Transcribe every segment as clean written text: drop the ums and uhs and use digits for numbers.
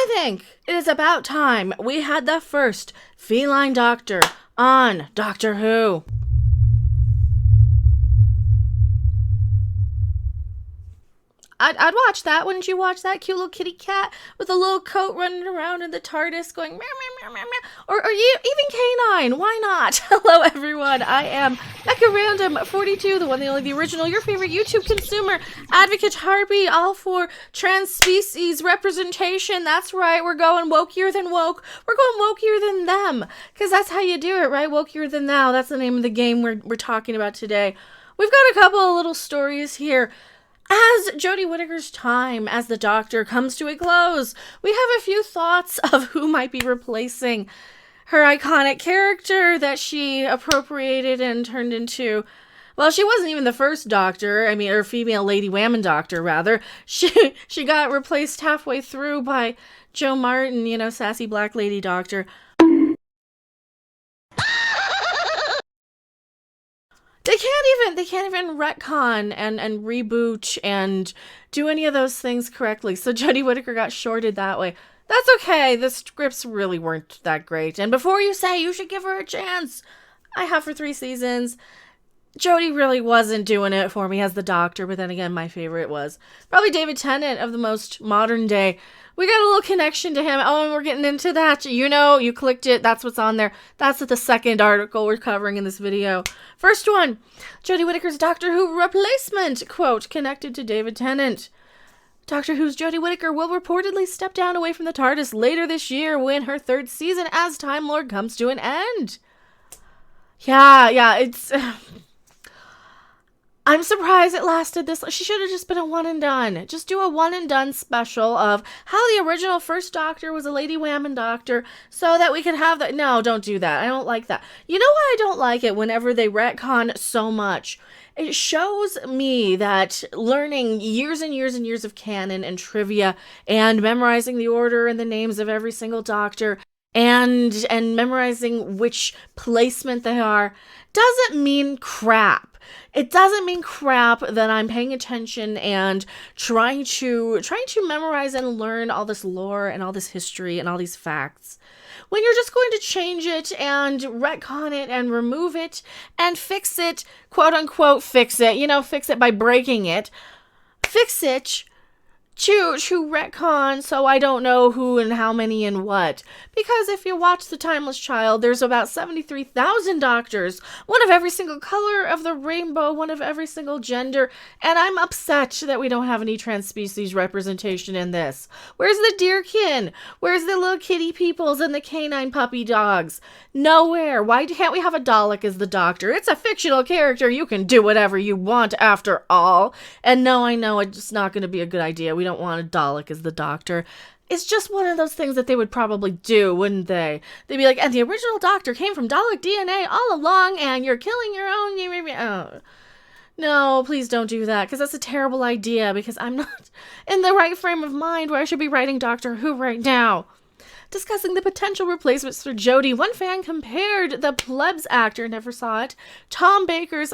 I think it is about time we had the first feline doctor on Doctor Who. I'd watch that. Wouldn't you watch that? Cute little kitty cat with a little coat running around in the TARDIS going meow, meow, meow, meow, meow. Or you, even canine. Why not? Hello, everyone. I am Mecha42, the one, the only, the original, your favorite YouTube consumer, advocate harpy, all for trans species representation. That's right. We're going wokier than woke. We're going wokier than them. Because that's how you do it, right? Wokier than thou. That's the name of the game we're talking about today. We've got a couple of little stories here. As Jodie Whittaker's time as the Doctor comes to a close, we have a few thoughts of who might be replacing her iconic character that she appropriated and turned into. Well, she wasn't even the first Doctor, or female Lady Whammon Doctor, rather. She got replaced halfway through by Jo Martin, sassy black lady Doctor. They can't even retcon and reboot and do any of those things correctly. So Jodie Whittaker got shorted that way. That's okay. The scripts really weren't that great. And before you say you should give her a chance, I have for 3 seasons. Jodie really wasn't doing it for me as the Doctor, but then again, my favorite was probably David Tennant of the most modern day. We got a little connection to him. Oh, and we're getting into that. You clicked it. That's what's on there. That's the second article we're covering in this video. First one, Jodie Whittaker's Doctor Who replacement, quote, connected to David Tennant. Doctor Who's Jodie Whittaker will reportedly step down away from the TARDIS later this year when her 3rd season as Time Lord comes to an end. Yeah, it's... I'm surprised it lasted this long. She should have just been a one and done. Just do a one and done special of how the original first Doctor was a Lady Whammon Doctor so that we could have that. No, don't do that. I don't like that. You know why I don't like it whenever they retcon so much? It shows me that learning years and years and years of canon and trivia and memorizing the order and the names of every single Doctor and memorizing which placement they are doesn't mean crap. It doesn't mean crap that I'm paying attention and trying to memorize and learn all this lore and all this history and all these facts. When you're just going to change it and retcon it and remove it and fix it, quote unquote, fix it, fix it by breaking it, fix it to retcon so I don't know who and how many and what. Because if you watch The Timeless Child, there's about 73,000 doctors, one of every single color of the rainbow, one of every single gender, and I'm upset that we don't have any trans-species representation in this. Where's the deerkin? Where's the little kitty peoples and the canine puppy dogs? Nowhere. Why can't we have a Dalek as the Doctor? It's a fictional character. You can do whatever you want after all. And no, I know it's not going to be a good idea. We don't want a Dalek as the Doctor. It's just one of those things that they would probably do, wouldn't they? They'd be like, and the original Doctor came from Dalek DNA all along, and you're killing your own... Oh. No, please don't do that, because that's a terrible idea, because I'm not in the right frame of mind where I should be writing Doctor Who right now. Discussing the potential replacements for Jodie, one fan compared the plebs actor, never saw it, Tom Baker's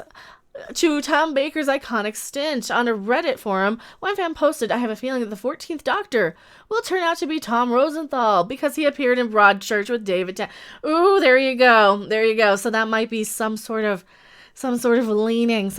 iconic stint. On a Reddit forum, one fan posted, I have a feeling that the 14th Doctor will turn out to be Tom Rosenthal because he appeared in Broadchurch with David Ooh, there you go. So that might be some sort of leaning.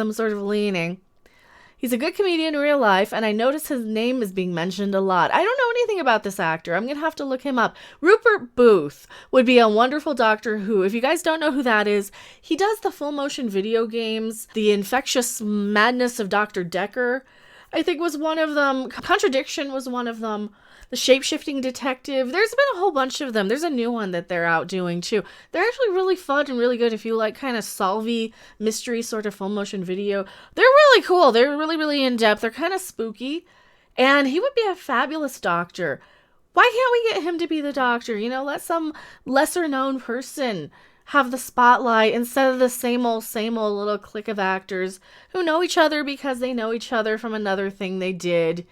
He's a good comedian in real life, and I noticed his name is being mentioned a lot. I don't know anything about this actor. I'm going to have to look him up. Rupert Booth would be a wonderful Doctor Who. If you guys don't know who that is, he does the full motion video games. The Infectious Madness of Dr. Decker, I think, was one of them. Contradiction was one of them. The Shape-Shifting Detective. There's been a whole bunch of them. There's a new one that they're out doing too. They're actually really fun and really good if you like kind of solvey mystery sort of full motion video. They're really cool. They're really, really in-depth. They're kind of spooky. And he would be a fabulous Doctor. Why can't we get him to be the Doctor? Let some lesser known person have the spotlight instead of the same old little clique of actors who know each other because they know each other from another thing they did.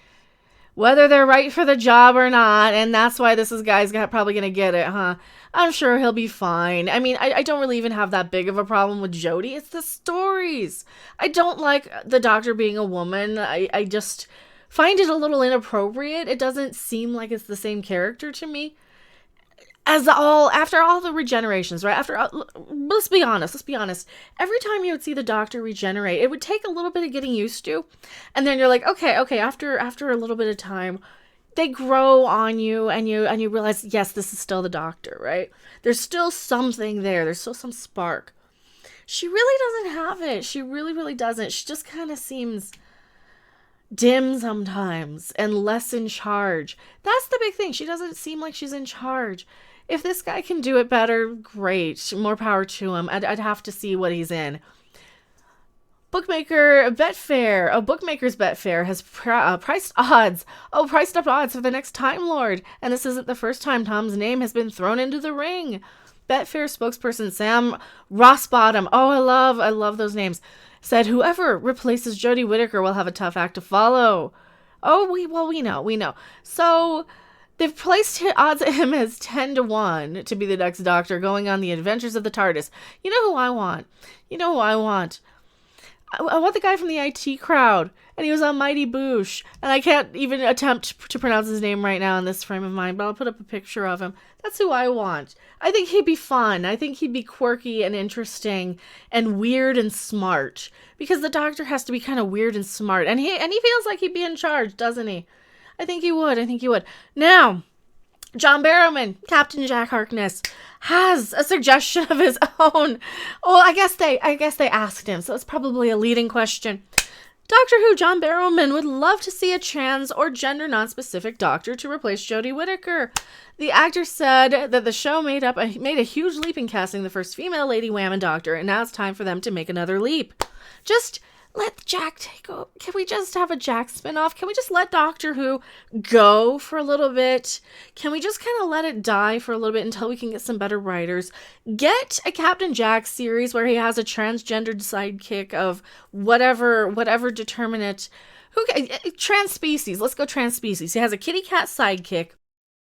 Whether they're right for the job or not, and that's why this guy's probably going to get it, huh? I'm sure he'll be fine. I don't really even have that big of a problem with Jodie. It's the stories. I don't like the Doctor being a woman. I just find it a little inappropriate. It doesn't seem like it's the same character to me. After all the regenerations, right? Let's be honest. Every time you would see the Doctor regenerate, it would take a little bit of getting used to. And then you're like, okay, after a little bit of time, they grow on you and you realize, yes, this is still the Doctor, right? There's still something there. There's still some spark. She really doesn't have it. She really, really doesn't. She just kind of seems dim sometimes and less in charge. That's the big thing. She doesn't seem like she's in charge. If this guy can do it better, great. More power to him. I'd have to see what he's in. Bookmaker's Betfair has priced up odds for the next Time Lord. And this isn't the first time Tom's name has been thrown into the ring. Betfair spokesperson Sam Rossbottom, I love those names, said whoever replaces Jodie Whittaker will have a tough act to follow. We know. So they've placed odds at him as 10-1 to be the next Doctor, going on the adventures of the TARDIS. You know who I want? I want the guy from the IT crowd, and he was on Mighty Boosh, and I can't even attempt to pronounce his name right now in this frame of mind, but I'll put up a picture of him. That's who I want. I think he'd be fun. I think he'd be quirky and interesting and weird and smart, because the Doctor has to be kind of weird and smart, and he feels like he'd be in charge, doesn't he? I think he would. Now, John Barrowman, Captain Jack Harkness, has a suggestion of his own. I guess they asked him, so it's probably a leading question. Doctor Who John Barrowman would love to see a trans or gender non-specific Doctor to replace Jodie Whittaker. The actor said that the show made a huge leap in casting the first female Lady Whammon Doctor, and now it's time for them to make another leap. Just let Jack take over. Can we just have a Jack spinoff? Can we just let Doctor Who go for a little bit? Can we just kind of let it die for a little bit until we can get some better writers? Get a Captain Jack series where he has a transgendered sidekick of whatever determinate. Trans species. Let's go trans species. He has a kitty cat sidekick.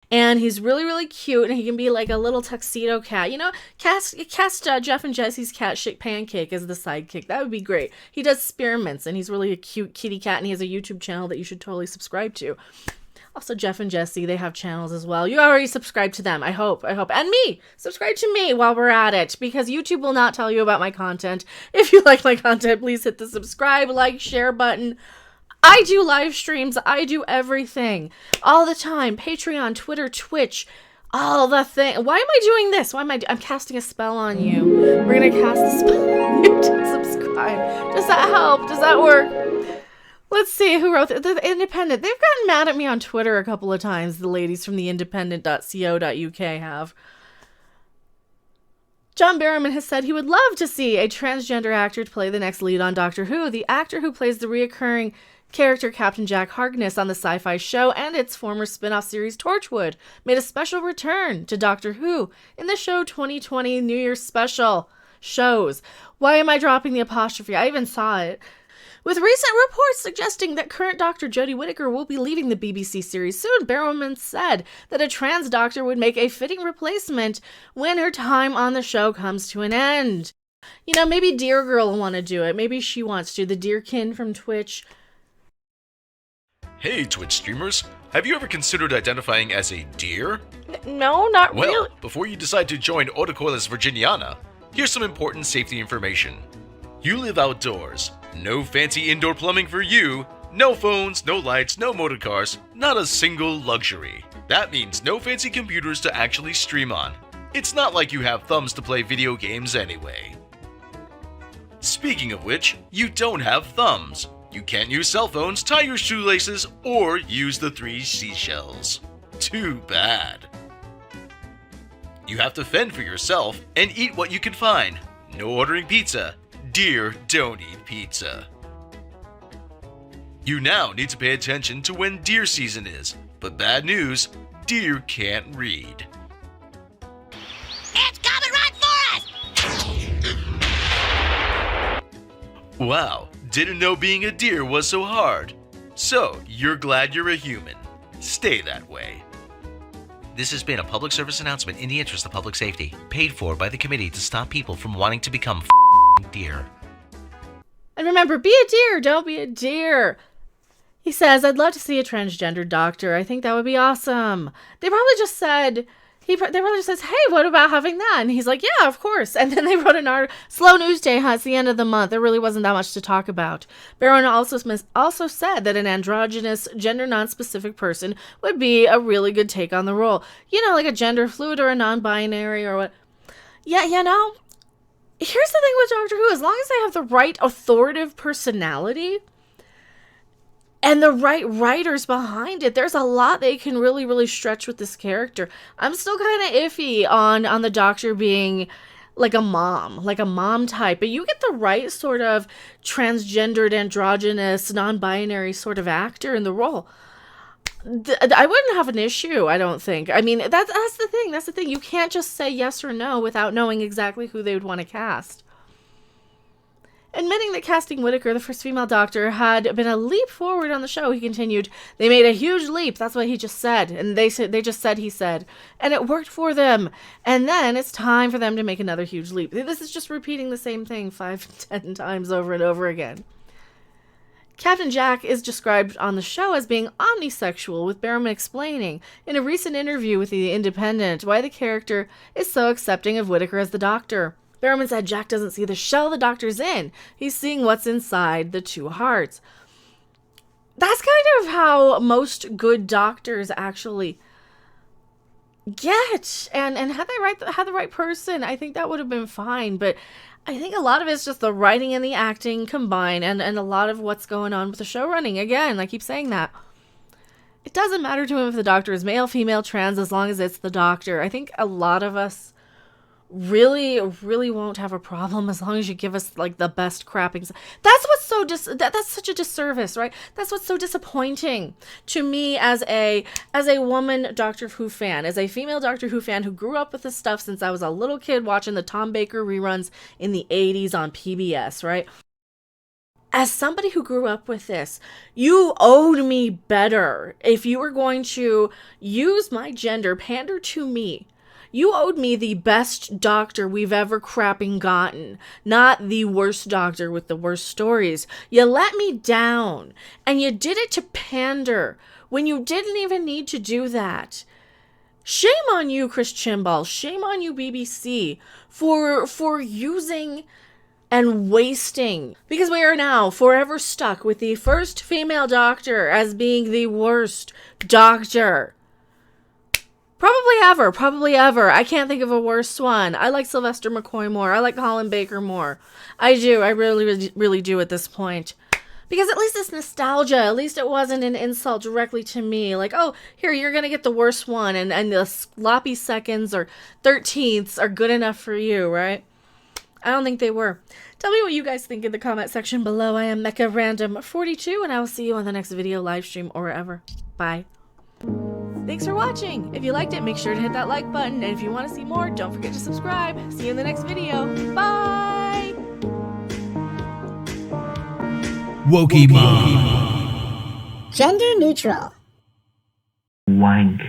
And he's really, really cute, and he can be like a little tuxedo cat. Cast Jeff and Jesse's cat Pancake as the sidekick. That would be great. He does spearmints, and he's really a cute kitty cat, and he has a YouTube channel that you should totally subscribe to. Also, Jeff and Jesse, they have channels as well. You already subscribed to them, I hope. And me! Subscribe to me while we're at it, because YouTube will not tell you about my content. If you like my content, please hit the subscribe, like, share button. I do live streams. I do everything. All the time. Patreon, Twitter, Twitch. All the thing. Why am I doing this? I'm casting a spell on you. We're going to cast a spell on you to subscribe. Does that help? Does that work? Let's see who wrote The Independent. They've gotten mad at me on Twitter a couple of times. The ladies from the independent.co.uk have. John Barrowman has said he would love to see a transgender actor to play the next lead on Doctor Who. The actor who plays the reoccurring character Captain Jack Harkness on the sci-fi show and its former spin-off series Torchwood made a special return to Doctor Who in the show 2020 New Year's special shows. Why am I dropping the apostrophe? I even saw it. With recent reports suggesting that current Doctor Jodie Whittaker will be leaving the BBC series soon, Barrowman said that a trans doctor would make a fitting replacement when her time on the show comes to an end. Maybe Deer Girl will want to do it. Maybe she wants to. The Deerkin from Twitch. Hey, Twitch streamers. Have you ever considered identifying as a deer? No, not really. Well, before you decide to join Otocoilus virginiana, here's some important safety information. You live outdoors. No fancy indoor plumbing for you. No phones, no lights, no motor cars. Not a single luxury. That means no fancy computers to actually stream on. It's not like you have thumbs to play video games anyway. Speaking of which, you don't have thumbs. You can't use cell phones, tie your shoelaces, or use the 3 seashells. Too bad. You have to fend for yourself and eat what you can find. No ordering pizza. Deer don't eat pizza. You now need to pay attention to when deer season is. But bad news, deer can't read. It's coming right for us! Wow, didn't know being a deer was so hard. So, you're glad you're a human. Stay that way. This has been a public service announcement in the interest of public safety, paid for by the committee to stop people from wanting to become deer. And remember, be a deer, don't be a deer. He says, I'd love to see a transgender doctor. I think that would be awesome. They probably just said, they probably just says, hey, what about having that? And he's like, yeah, of course. And then they wrote an article, slow news day, huh? It's the end of the month. There really wasn't that much to talk about. Barrowman also said that an androgynous, gender non-specific person would be a really good take on the role. You know, like a gender fluid or a non-binary or what. Yeah, you know, here's the thing with Doctor Who. As long as they have the right authoritative personality and the right writers behind it, there's a lot they can really, really stretch with this character. I'm still kind of iffy on the Doctor being like a mom type. But you get the right sort of transgendered, androgynous, non-binary sort of actor in the role. I wouldn't have an issue, I don't think. I mean, that's the thing. That's the thing. You can't just say yes or no without knowing exactly who they would want to cast. Admitting that casting Whittaker, the first female Doctor, had been a leap forward on the show, he continued, they made a huge leap. That's what he just said. And they just said he said. And it worked for them. And then it's time for them to make another huge leap. This is just repeating the same thing 5-10 times over and over again. Captain Jack is described on the show as being omnisexual, with Barrowman explaining in a recent interview with The Independent why the character is so accepting of Whittaker as the Doctor. Barrowman said Jack doesn't see the shell the Doctor's in. He's seeing what's inside the two hearts. That's kind of how most good doctors actually get. And had the right person, I think that would have been fine. But I think a lot of it's just the writing and the acting combined, and a lot of what's going on with the show running. Again, I keep saying that. It doesn't matter to him if the Doctor is male, female, trans, as long as it's the Doctor. I think a lot of us really won't have a problem as long as you give us like the best crappings. That's what's so that's such a disservice, right? That's what's so disappointing to me as a woman Doctor Who fan, as a female Doctor Who fan who grew up with this stuff since I was a little kid watching the Tom Baker reruns in the 80s on PBS, right? As somebody who grew up with this, you owed me better. If you were going to use my gender, pander to me, you owed me the best Doctor we've ever crapping gotten, not the worst Doctor with the worst stories. You let me down, and you did it to pander when you didn't even need to do that. Shame on you, Chris Chimbal. Shame on you, BBC, for using and wasting, because we are now forever stuck with the first female Doctor as being the worst Doctor. Probably ever. I can't think of a worse one. I like Sylvester McCoy more. I like Colin Baker more. I do. I really do at this point. Because at least it's nostalgia. At least it wasn't an insult directly to me. Like, oh, here, you're going to get the worst one. And the sloppy seconds or 13ths are good enough for you, right? I don't think they were. Tell me what you guys think in the comment section below. I am Mecha Random 42, and I will see you on the next video, live stream, or wherever. Bye. Thanks for watching. If you liked it, make sure to hit that like button. And if you want to see more, don't forget to subscribe. See you in the next video. Bye! Wokey Mom. Gender neutral. Wank.